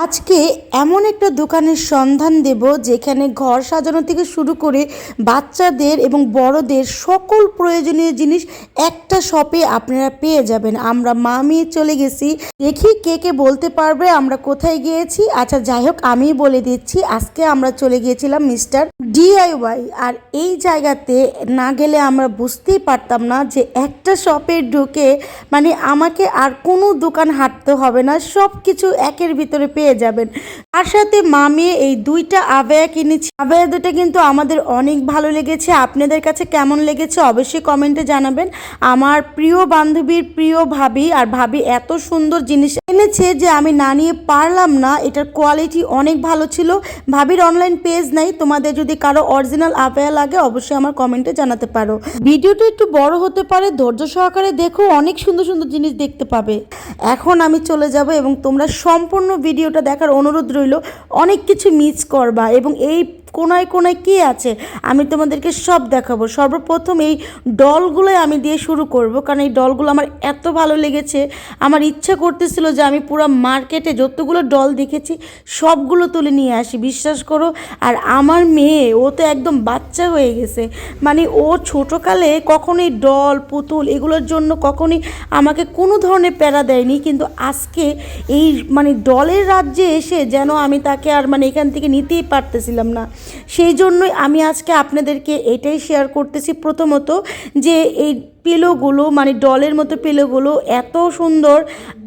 আজকে এমন একটা দোকানের সন্ধান দেব যেখানে ঘর সাজানো থেকে শুরু করে বাচ্চাদের এবং বড়দের সকল প্রয়োজনীয় জিনিস একটা শপে আপনারা পেয়ে যাবেন। আমরা মা মেয়ে চলে গেছি, দেখি কে কে বলতে পারবে আমরা কোথায় গিয়েছি। আচ্ছা যাই হোক, আমি বলে দিচ্ছি, আজকে আমরা চলে গিয়েছিলাম মিস্টার ডিআইওয়াই। আর এই জায়গাতে না গেলে আমরা বুঝতেই পারতাম না যে একটা শপে ঢুকে মানে আমাকে আর কোনো দোকান হাঁটতে হবে না, সব কিছু একের ভিতরে পেয়ে যাবেন। তার সাথে মা মেয়ে এই দুইটা আবায়া কিনেছি। আবায়া দুটা কিন্তু আমাদের অনেক ভালো লেগেছে। আপনাদের কাছে কেমন লেগেছে অবশ্যই কমেন্টে জানাবেন। আমার প্রিয় বান্ধবীর প্রিয় ভাবি, আর ভাবি এত সুন্দর জিনিস এনেছে যে আমি না নিয়ে পারলাম না। এটার কোয়ালিটি অনেক ভালো ছিল। ভাবির অনলাইন পেজ নাই, তোমাদের যদি কারো অরিজিনাল আবায়া লাগে অবশ্যই আমার কমেন্টে জানাতে পারো। ভিডিওটা একটু বড় হতে পারে, ধৈর্য সহকারে দেখো, অনেক সুন্দর সুন্দর জিনিস দেখতে পাবে। এখন আমি চলে যাব এবং তোমরা সম্পূর্ণ ভিডিওটা দেখার অনুরোধ রইল। অনেক কিছু মিস করবা এবং এই কোনায় কোনায় কী আছে আমি তোমাদেরকে সব দেখাবো। সর্বপ্রথম এই ডলগুলোই আমি দিয়ে শুরু করব, কারণ এই ডলগুলো আমার এত ভালো লেগেছে। আমার ইচ্ছা করতেছিল যে আমি পুরো মার্কেটে যতগুলো ডল দেখেছি সবগুলো তুলে নিয়ে আসি, বিশ্বাস করো। আর আমার মেয়ে, ও তো একদম বাচ্চা হয়ে গেছে, মানে ও ছোটোকালে কখনোই ডল পুতুল এগুলোর জন্য কখনোই আমাকে কোনো ধরনের প্যারা দেয়নি, কিন্তু আজকে এই মানে ডলের রাজ্যে এসে যেন আমি তাকে আর মানে এখান থেকে নিতেই পারতেছিলাম না। সেই জন্যই আমি আজকে আপনাদেরকে এটাই শেয়ার করতেছি। প্রথমত যে এই পিলোগুলো মানে ডলের মতো পিলোগুলো এত সুন্দর,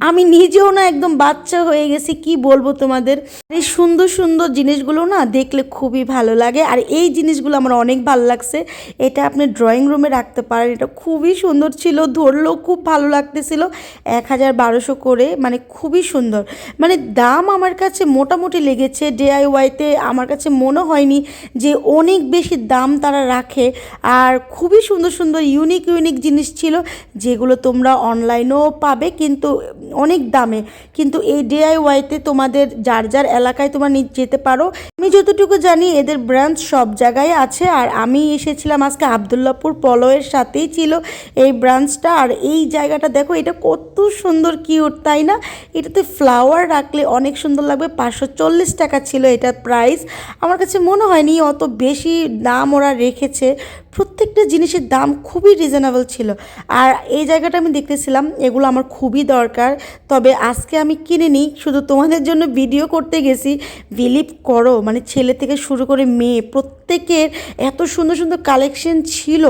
আমি নিজেও না একদম বাচ্চা হয়ে গেছি, কি বলবো তোমাদের। এই সুন্দর সুন্দর জিনিসগুলো না দেখলে খুবই ভালো লাগে, আর এই জিনিসগুলো আমার অনেক ভালো লাগছে। এটা আপনি ড্রয়িং রুমে রাখতে পারেন, এটা খুবই সুন্দর ছিল, ধরলেও খুব ভালো লাগতেছিল। 1200 করে, মানে খুবই সুন্দর। মানে দাম আমার কাছে মোটামুটি লেগেছে। ডিআইওয়াইতে আমার কাছে মনে হয়নি যে অনেক বেশি দাম তারা রাখে, আর খুবই সুন্দর সুন্দর ইউনিক ইউনিক জিনিস ছিল যেগুলো তোমরা অনলাইনেও পাবে কিন্তু অনেক দামে। কিন্তু এই ডিআইওয়াইতে তোমাদের যার যার এলাকায় তোমরা যেতে পারো। আমি যতটুকু জানি এদের ব্রাঞ্চ সব জায়গায় আছে, আর আমি এসেছিলাম আজকে আবদুল্লাপুর পলয়ের সাথেই ছিল এই ব্রাঞ্চটা। আর এই জায়গাটা দেখো, এটা কত সুন্দর কিউট, তাই না? এটাতে ফ্লাওয়ার রাখলে অনেক সুন্দর লাগবে। 540 টাকা ছিল এটার প্রাইস। আমার কাছে মনে হয়নি অত বেশি দাম ওরা রেখেছে, প্রত্যেকটা জিনিসের দাম খুবই রিজনেবল ছিল। আর এই জায়গাটা আমি দেখতেছিলাম, এগুলো আমার খুবই দরকার, তবে আজকে আমি কিনে নিই, শুধু তোমাদের জন্য ভিডিও করতে গেছি। বিলিভ করো, মানে ছেলে থেকে শুরু করে মেয়ে প্রত্যেকের এত সুন্দর সুন্দর কালেকশন ছিল,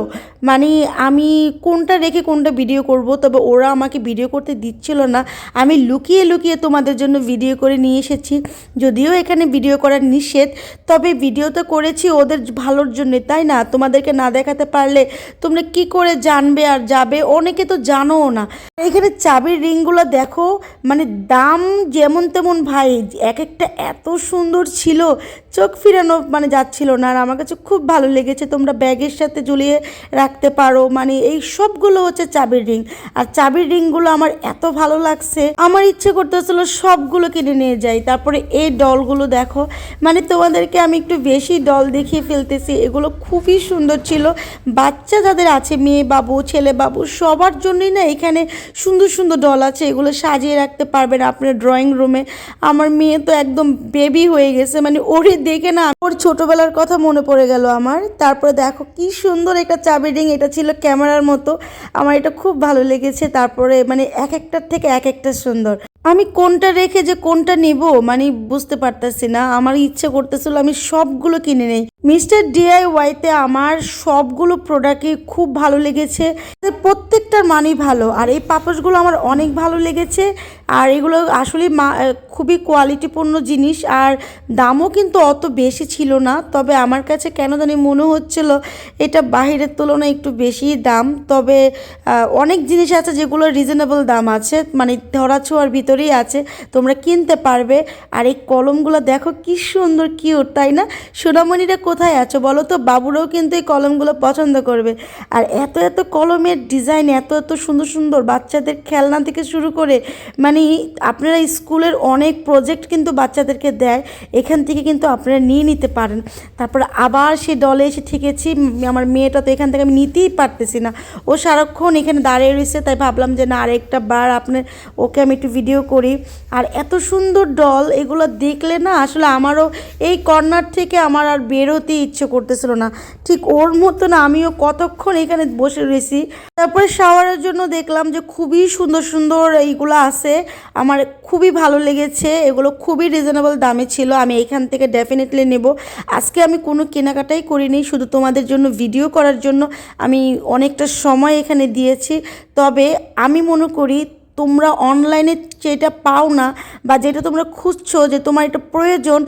মানে আমি কোনটা রেখে কোনটা ভিডিও করব। তবে ওরা আমাকে ভিডিও করতে দিচ্ছিল না, আমি লুকিয়ে লুকিয়ে তোমাদের জন্য ভিডিও করে নিয়ে এসেছি। যদিও এখানে ভিডিও করার নিষেধ, তবে ভিডিও তো করেছি ওদের ভালোর জন্যে, তাই না? তোমাদেরকে না দেখাতে পারলে তোমরা কি করে জানবে আর যাবে? অনেকে তো জানোও না। এখানে চাবির রিংগুলো দেখো, মানে দাম যেমন তেমন ভাই, এক একটা এত সুন্দর ছিল, চোখ ফিরানো মানে যাচ্ছিল না। আর আমার কাছে খুব ভালো লেগেছে। তোমরা ব্যাগের সাথে ঝুলিয়ে রাখতে পারো, মানে এই সবগুলো হচ্ছে চাবির রিং। আর চাবির রিংগুলো আমার এত ভালো লাগছে, আমার ইচ্ছে করতেছিল সবগুলো কিনে নিয়ে যাই। তারপরে এই ডলগুলো দেখো, মানে তোমাদেরকে আমি একটু বেশি ডল দেখিয়ে ফেলতেছি। এগুলো খুবই সুন্দর ছিল। বাচ্চা যাদের আছে, মেয়ে বাবু ছেলে বাবু সবার জন্যই না এখানে সুন্দর সুন্দর ডল আছে, এগুলো সাজিয়ে রাখতে পারবেন আপনার ড্রয়িং রুমে। আমার মেয়ে তো একদম বেবি হয়ে গেছে, মানে ওরে দেখে না ওর ছোটোবেলার কথা মনে পড়ে গেল আমার। তারপরে দেখো কি সুন্দর একটা চাবি রিং, এটা ছিল ক্যামেরার মতো, আমার এটা খুব ভালো লেগেছে। তারপরে মানে এক একটার থেকে এক একটা সুন্দর। আমি কোনটা রেখে যে কোনটা নেব মানে বুঝতে পারতেছি না, আমার ইচ্ছে করতেছিল আমি সবগুলো কিনে নেই। মিস্টার ডিআইওয়াইতে আমার সবগুলো প্রোডাক্টই খুব ভালো লেগেছে, প্রত্যেকটার মানই ভালো। আর এই পাপোশগুলো আমার অনেক ভালো লেগেছে, আর এগুলো আসলে খুবই কোয়ালিটিপূর্ণ জিনিস, আর দামও কিন্তু অত বেশি ছিল না। তবে আমার কাছে কেন জানি মনে হচ্ছিল এটা বাহিরের তুলনায় একটু বেশি দাম। তবে অনেক জিনিস আছে যেগুলো রিজনেবল দাম আছে, মানে ধরাছোঁয়ার ভিতরেই আছে, তোমরা কিনতে পারবে। আর এই কলমগুলো দেখো কি সুন্দর কিউট, তাই না? সোনামণিরা কোথায় আছো বলো তো? বাবুরাও কিন্তু এই কলমগুলো পছন্দ করবে। আর এত এত কলমের ডিজাইন, এত এত সুন্দর সুন্দর বাচ্চাদের খেলনা থেকে শুরু করে, মানে আপনারা স্কুলের অনেক প্রজেক্ট কিন্তু বাচ্চাদেরকে দেয়, এখান থেকে কিন্তু আপনারা নিয়ে নিতে পারেন। তারপরে আবার সে ডলে এসে ঠেকেছি। আমার মেয়েটা তো এখান থেকে আমি নিতেই পারতেছি না, ও সারাক্ষণ এখানে দাঁড়িয়ে রয়েছে। তাই ভাবলাম যে না, আরেকটা বার ওকে আমি একটু ভিডিও করি। আর এত সুন্দর ডল, এগুলো দেখলে না আসলে আমারও এই কর্নার থেকে আমার আর বেরোতে ইচ্ছে করতেছিল না। ঠিক ওর মতন আমিও কতক্ষণ এখানে বসে রয়েছি। তারপরে শাওয়ারের জন্য দেখলাম যে খুবই সুন্দর সুন্দর এইগুলো আছে, আমার খুবই ভালো লেগেছে। এগুলো খুবই রিজনেবল দামে ছিল, আমি এখান থেকে ডেফিনেটলি নেব। আজকে আমি কোনো কেনাকাটাই করিনি, শুধু তোমাদের জন্য ভিডিও করার জন্য আমি অনেকটা সময় এখানে দিয়েছি। তবে আমি মনে করি তোমরা অনলাইনে যেটা পাও না বা যেটা তোমরা খুঁজছো যে তোমার এটা প্রয়োজন,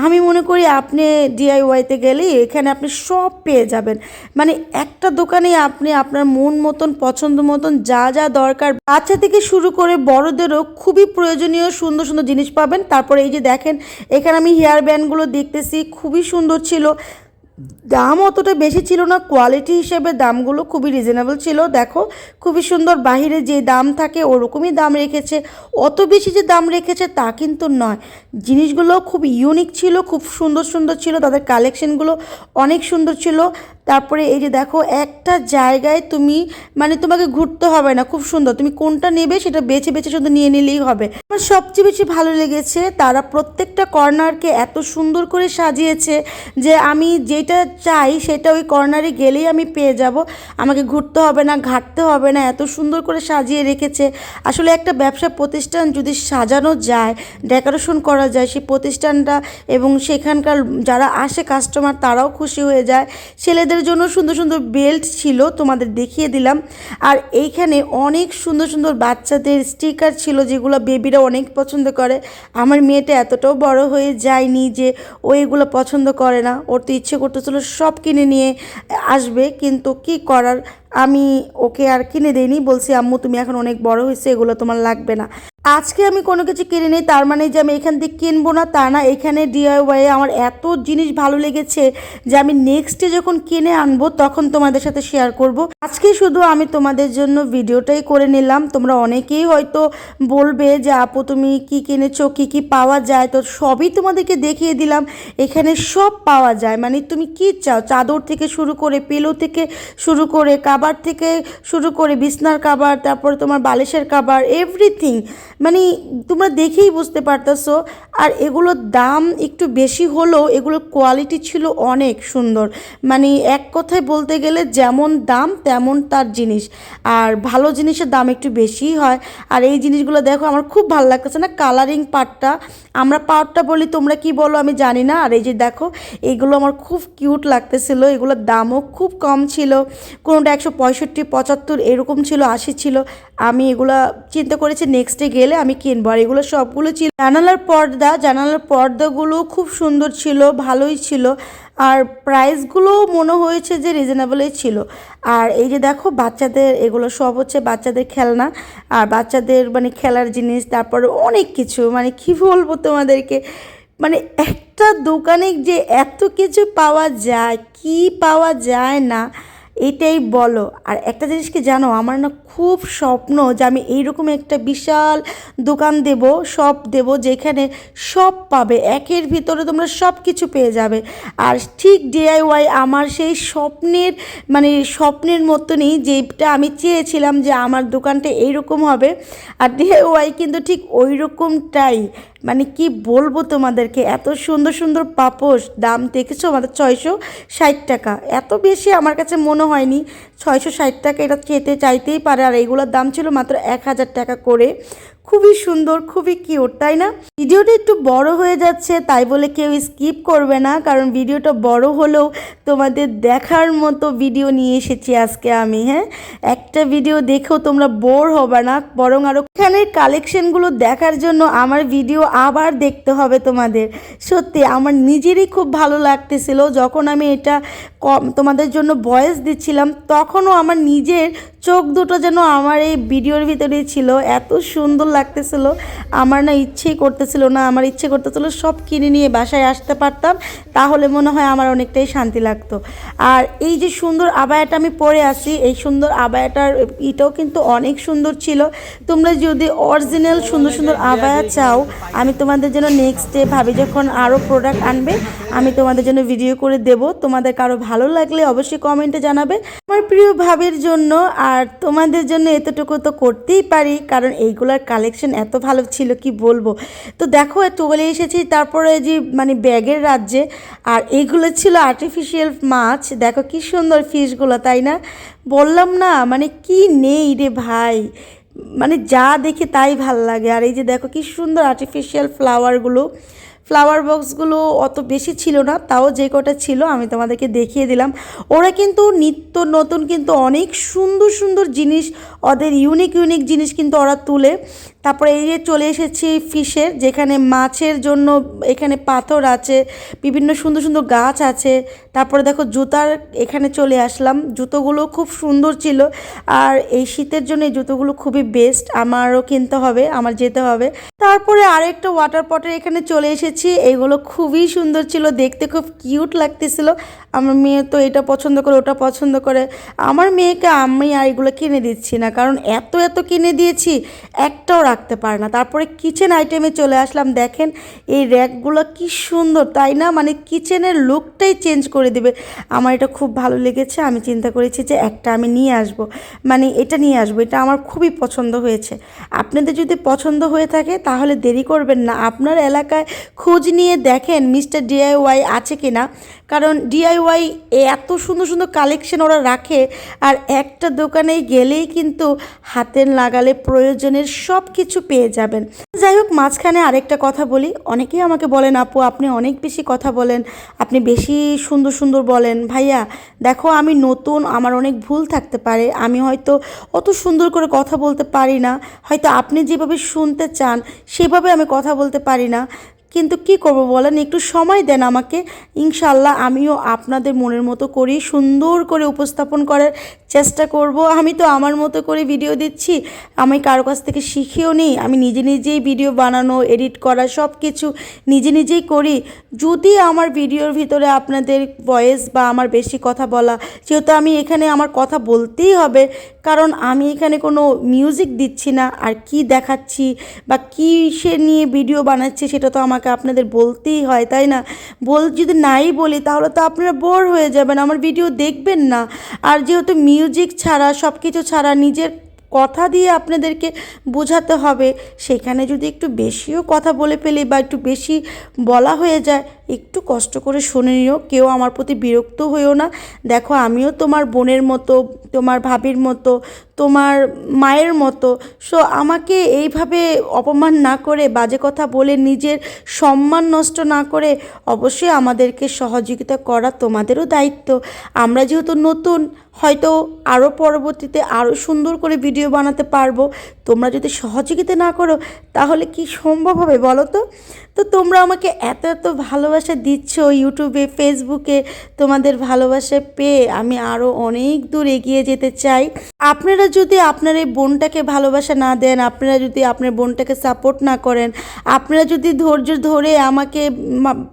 আমি মনে করি আপনি ডিআইওয়াইতে গেলেই এখানে আপনি সব পেয়ে যাবেন। মানে একটা দোকানে আপনি আপনার মন মতন পছন্দ মতন যা যা দরকার, বাচ্চা থেকে শুরু করে বড়দেরও খুবই প্রয়োজনীয় সুন্দর সুন্দর জিনিস পাবেন। তারপরে এই যে দেখেন, এখানে আমি হেয়ার ব্যান্ডগুলো দেখতেছি, খুবই সুন্দর ছিল। দাম অতটা বেশি ছিল না, কোয়ালিটি হিসেবে দামগুলো খুবই রিজনেবল ছিল। দেখো খুবই সুন্দর, বাহিরে যে দাম থাকে ওরকমই দাম রেখেছে, অত বেশি যে দাম রেখেছে তা কিন্তু নয়। জিনিসগুলো খুব ইউনিক ছিল, খুব সুন্দর সুন্দর ছিল, তাদের কালেকশনগুলো অনেক সুন্দর ছিল। তারপরে এই যে দেখো, একটা জায়গায় তুমি মানে তোমাকে ঘুরতে হবে না, খুব সুন্দর, তুমি কোনটা নেবে সেটা বেছে বেছে শুধু নিয়ে নিলেই হবে। আমার সবচেয়ে বেশি ভালো লেগেছে তারা প্রত্যেকটা কর্নারকে এত সুন্দর করে সাজিয়েছে যে আমি যেটা চাই সেটা ওই কর্নারে গেলেই আমি পেয়ে যাব, আমাকে ঘুরতে হবে না, ঘাঁটতে হবে না, এত সুন্দর করে সাজিয়ে রেখেছে। আসলে একটা ব্যবসা প্রতিষ্ঠান যদি সাজানো যায়, ডেকোরেশন করা যায়, সেই প্রতিষ্ঠানটা এবং সেখানকার যারা আসে কাস্টমার তারাও খুশি হয়ে যায়। ছেলেদের জন্য সুন্দর সুন্দর বেল্ট ছিল, তোমাদের দেখিয়ে দিলাম। আর এইখানে অনেক সুন্দর সুন্দর বাচ্চাদের স্টিকার ছিল যেগুলো বেবিরা অনেক পছন্দ করে। আমার মেয়েটা এতটাও বড় হয়ে যায়নি যে ও এগুলো পছন্দ করে না, ওর তো ইচ্ছে করতেছিল সব কিনে নিয়ে আসবে, কিন্তু কি করার, আমি ওকে আর কিনে দেইনি। বলছি আম্মু তুমি এখন অনেক বড় হয়েছে, এগুলো তোমার লাগবে না। আজকে আমি কোনো কিছু কিনে নিই তার মানে যে আমি এখান থেকে কিনবো না তা না। এখানে ডিআইওয়াই আমার এত জিনিস ভালো লেগেছে যে আমি নেক্সটে যখন কিনে আনবো তখন তোমাদের সাথে শেয়ার করব। আজকে শুধু আমি তোমাদের জন্য ভিডিওটাই করে নিলাম। তোমরা অনেকেই হয়তো বলবে যে আপু তুমি কি কিনেছো, কি কি পাওয়া যায়, তো সবই তোমাদেরকে দেখিয়ে দিলাম। এখানে সব পাওয়া যায়, মানে তুমি কি চাও, চাদর থেকে শুরু করে পিলো থেকে শুরু করে কাবার থেকে শুরু করে বিছনার কাবার, তারপরে তোমার বালিশের কাবার, এভরিথিং মানে তোমরা দেখেই বুঝতে পারতেছো। আর এগুলোর দাম একটু বেশি হলেও এগুলোর কোয়ালিটি ছিল অনেক সুন্দর, মানে এক কথায় বলতে গেলে যেমন দাম তেমন তার জিনিস। আর ভালো জিনিসের দাম একটু বেশিই হয়। আর এই জিনিসগুলো দেখো আমার খুব ভালো লাগতেছে না, কালারিং পার্টটা, আমরা পার্টটা বলি, তোমরা কি বলো আমি জানি না। আর এই যে দেখো এইগুলো আমার খুব কিউট লাগতেছিল, এগুলোর দামও খুব কম ছিল, কোনোটা 165, 75 এরকম ছিল, 80 ছিল। আমি এগুলো চিন্তা করেছি নেক্সটে গেলে আমি কিনবো। আর এগুলো সবগুলো ছিল জানালার পর্দাগুলো খুব সুন্দর ছিল, ভালোই ছিল। আর প্রাইসগুলো মনে হয়েছে যে রিজনেবলই ছিল। আর এই যে দেখো বাচ্চাদের এগুলো সব হচ্ছে বাচ্চাদের খেলনা আর বাচ্চাদের মানে খেলার জিনিস, তারপরে অনেক কিছু, মানে কি বলবো তোমাদেরকে, মানে একটা দোকানে যে এত কিছু পাওয়া যায়, কি পাওয়া যায় না এটাই বলো। আর একটা জিনিস কি জানো, আমার না খুব স্বপ্ন যে আমি এইরকম একটা বিশাল দোকান দেব, শপ দেব, যেখানে সব পাবে, একের ভিতরে তোমরা সব কিছু পেয়ে যাবে। আর ঠিক ডিআইওয়াই আমার সেই স্বপ্নের মানে স্বপ্নের মতনই, যেটা আমি চেয়েছিলাম যে আমার দোকানটা এইরকম হবে, আর ডিআইওয়াই কিন্তু ঠিক ওই রকমটাই। মানে কি বলবো তোমাদেরকে, এত সুন্দর সুন্দর পাপোশ, দাম দেখেছো আমাদের 660 টাকা, এত বেশি আমার কাছে মনে হয়নি। 660 টাকা এটা খেতে চাইতেই পারে। আর এইগুলোর দাম ছিল মাত্র 1000 টাকা করে। খুবই সুন্দর, খুবই কিউট, তাই না? ভিডিওটা একটু বড় হয়ে যাচ্ছে, তাই বলে কেউ স্কিপ করবে না, কারণ ভিডিওটা বড় হলেও তোমাদের দেখার মতো ভিডিও নিয়ে এসেছি আজকে আমি। হ্যাঁ, একটা ভিডিও দেখেও তোমরা বোর হবে না, বরং আরও এখানের কালেকশনগুলো দেখার জন্য আমার ভিডিও আবার দেখতে হবে তোমাদের। সত্যি আমার নিজেরই খুব ভালো লাগতেছিল যখন আমি এটা তোমাদের জন্য ভয়েস দিচ্ছিলাম, তখনও আমার নিজের চোখ দুটো যেন আমার এই ভিডিওর ভিতরেই ছিল, এত সুন্দর লাগতেছিল। আমার না ইচ্ছেই করতেছিল না, আমার ইচ্ছে করতেছিল সব কিনে নিয়ে বাসায় আসতে পারতাম, তাহলে মনে হয় আমার অনেকটাই শান্তি লাগতো। আর এই যে সুন্দর আবায়াটা আমি পরে আসি, এই সুন্দর আবায়াটার এটাও কিন্তু অনেক সুন্দর ছিল। তোমরা যদি অরিজিনাল সুন্দর সুন্দর আবায়া চাও, আমি তোমাদের জন্য নেক্সটে ভাবি যখন আরও প্রোডাক্ট আনবে আমি তোমাদের জন্য ভিডিও করে দেব। তোমাদের কারো ভালো লাগলে অবশ্যই কমেন্টে জানাবে। আমার আমার প্রিয় ভাবের জন্য আর তোমাদের জন্য এতটুকু তো করতেই পারি, কারণ এইগুলার কালেকশন এত ভালো ছিল কি বলবো। তো দেখো চলে এসেছি তারপরে যে মানে ব্যাগের রাজ্যে, আর এইগুলো ছিল আর্টিফিশিয়াল মাছ। দেখো কি সুন্দর ফিশগুলো, তাই না? বললাম না মানে কি নেই রে ভাই, মানে যা দেখে তাই ভাল লাগে। আর এই যে দেখো কি সুন্দর আর্টিফিশিয়াল ফ্লাওয়ার বক্সগুলো অত বেশি ছিল না, তাও যে কটা ছিল আমি তোমাদেরকে দেখিয়ে দিলাম। ওরা কিন্তু নিত্য নতুন কিন্তু অনেক সুন্দর সুন্দর জিনিস, ওদের ইউনিক জিনিস কিন্তু ওরা তুলে। তারপরে এই যে চলে এসেছি ফিশের, যেখানে মাছের জন্য এখানে পাথর আছে, বিভিন্ন সুন্দর সুন্দর গাছ আছে। তারপরে দেখো জুতার এখানে চলে আসলাম, জুতোগুলো খুব সুন্দর ছিল। আর এই শীতের জন্য এই জুতোগুলো খুবই বেস্ট, আমারও কিনতে হবে, আমার যেতে হবে। তারপরে আরেকটা ওয়াটার পটের এখানে চলে এসেছি, এইগুলো খুবই সুন্দর ছিল, দেখতে খুব কিউট লাগতেছিল। আমার মেয়ে তো এটা পছন্দ করে ওটা পছন্দ করে, আমার মেয়েকে আমি আর এগুলো কিনে দিচ্ছি না, কারণ এত কিনে দিয়েছি একটাও রাখতে পারে না। তারপরে কিচেন আইটেমে চলে আসলাম, দেখেন এই র্যাকগুলো কি সুন্দর, তাই না? মানে কিচেনের লুকটাই চেঞ্জ করে দেবে। আমার এটা খুব ভালো লেগেছে, আমি চিন্তা করেছি যে একটা আমি নিয়ে আসব, মানে এটা নিয়ে আসবো, এটা আমার খুবই পছন্দ হয়েছে। আপনাদের যদি পছন্দ হয়ে থাকে তাহলে দেরি করবেন না, আপনার এলাকায় খোঁজ নিয়ে দেখেন মিস্টার ডিআইওয়াই আছে কিনা, কারণ ডিআইওয়াই এত সুন্দর সুন্দর কালেকশন ওরা রাখে। আর একটা দোকানে গেলেই কিন্তু হাতের লাগালে প্রয়োজনের সব কিছু পেয়ে যাবেন। যাই হোক, মাঝখানে আরেকটা কথা বলি, অনেকেই আমাকে বলেন আপু আপনি অনেক বেশি কথা বলেন, আপনি বেশি সুন্দর সুন্দর বলেন। ভাইয়া দেখো, আমি নতুন, আমার অনেক ভুল থাকতে পারে, আমি হয়তো অত সুন্দর করে কথা বলতে পারি না, হয়তো আপনি যেভাবে শুনতে চান সেভাবে আমি কথা বলতে পারি না, কিন্তু কি করব বলেন, একটু সময় দেন আমাকে। ইনশাল্লাহ আমিও আপনাদের মনের মতো করি, সুন্দর করে উপস্থাপন করার চেষ্টা করব। আমি তো আমার মতো করে ভিডিও দিচ্ছি, আমি কারো কাছ থেকে শিখেও নিই, আমি নিজেই ভিডিও বানানো, এডিট করা সব কিছু নিজেই করি। যদি আমার ভিডিওর ভিতরে আপনাদের ভয়েস বা আমার বেশি কথা বলা, যেহেতু আমি এখানে আমার কথা বলতেই হবে, কারণ আমি এখানে কোনো মিউজিক দিচ্ছি না, আর কি দেখাচ্ছি বা সে নিয়ে ভিডিও বানাচ্ছি সেটা তো আমাকে আপনাদের বলতেই হয়, তাই না? যদি নাই বলি তাহলে তো আপনারা বোর হয়ে যাবেন, আমার ভিডিও দেখবেন না। আর যেহেতু মিউজিক ছাড়া, সব কিছু ছাড়া নিজের কথা দিয়ে আপনাদেরকে বোঝাতে হবে, সেখানে যদি একটু বেশিও কথা বলে ফেলি বা একটু বেশি বলা হয়ে যায়, একটু কষ্ট করে শুনে নিও, কেউ আমার প্রতি বিরক্ত হইও না। দেখো আমিও তোমার বোনের মতো, তোমার ভাবির মতো, তোমার মায়ের মতো। সো আমাকে এইভাবে অপমান না করে, বাজে কথা বলে নিজের সম্মান নষ্ট না করে অবশ্যই আমাদেরকে সহযোগিতা করা তোমাদেরও দায়িত্ব। আমরা যেহেতু নতুন, হয়তো আরও পরবর্তীতে আরও সুন্দর করে ভিডিও বানাতে পারবো। তোমরা যদি সহযোগিতা না করো তাহলে কি সম্ভব হবে বলো তো? তো তোমরা আমাকে এত ভালোবাসা দিচ্ছ ইউটিউবে, ফেসবুকে, তোমাদের ভালোবাসা পেয়ে আমি আরও অনেক দূর এগিয়ে যেতে চাই। আপনারা যদি আপনার এই বোনটাকে ভালোবাসা না দেন, আপনারা যদি আপনার বোনটাকে সাপোর্ট না করেন, আপনারা যদি ধৈর্য ধরে আমাকে,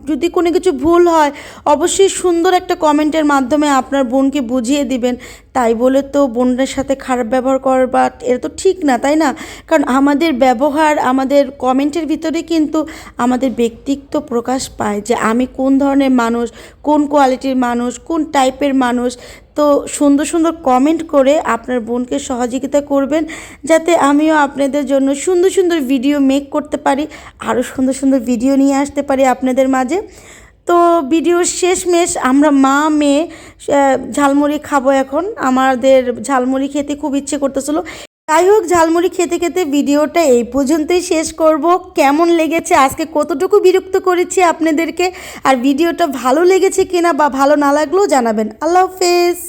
যদি কোনো কিছু ভুল হয় অবশ্যই সুন্দর একটা কমেন্টের মাধ্যমে আপনার বোনকে বুঝিয়ে দিবেন। তাই বলে তো বোনের সাথে খারাপ ব্যবহার করবা এটা তো ঠিক না, তাই না? কারণ আমাদের ব্যবহার, আমাদের কমেন্টের ভিতরে কিন্তু আমাদের ব্যক্তিত্ব প্রকাশ পায়, যে আমি কোন ধরনের মানুষ, কোন কোয়ালিটির মানুষ, কোন টাইপের মানুষ। তো সুন্দর সুন্দর কমেন্ট করে আপনার বোনকে সহযোগিতা করবেন, যাতে আমিও আপনাদের জন্য সুন্দর সুন্দর ভিডিও মেক করতে পারি, আরও সুন্দর সুন্দর ভিডিও নিয়ে আসতে পারি আপনাদের মাঝে। তো ভিডিওর শেষমেশ আমরা মা মেয়ে ঝালমুড়ি খাবো এখন, আমাদের ঝালমুড়ি খেতে খুব ইচ্ছে করতেছিল। যাই হোক, ঝালমুড়ি খেতে খেতে ভিডিওটা এই পর্যন্তই শেষ করব। কেমন লেগেছে, আজকে কতটুকু বিরক্ত করেছি আপনাদেরকে, আর ভিডিওটা ভালো লেগেছে কিনা বা ভালো না লাগলেও জানাবেন। আল্লাহ হাফেজ।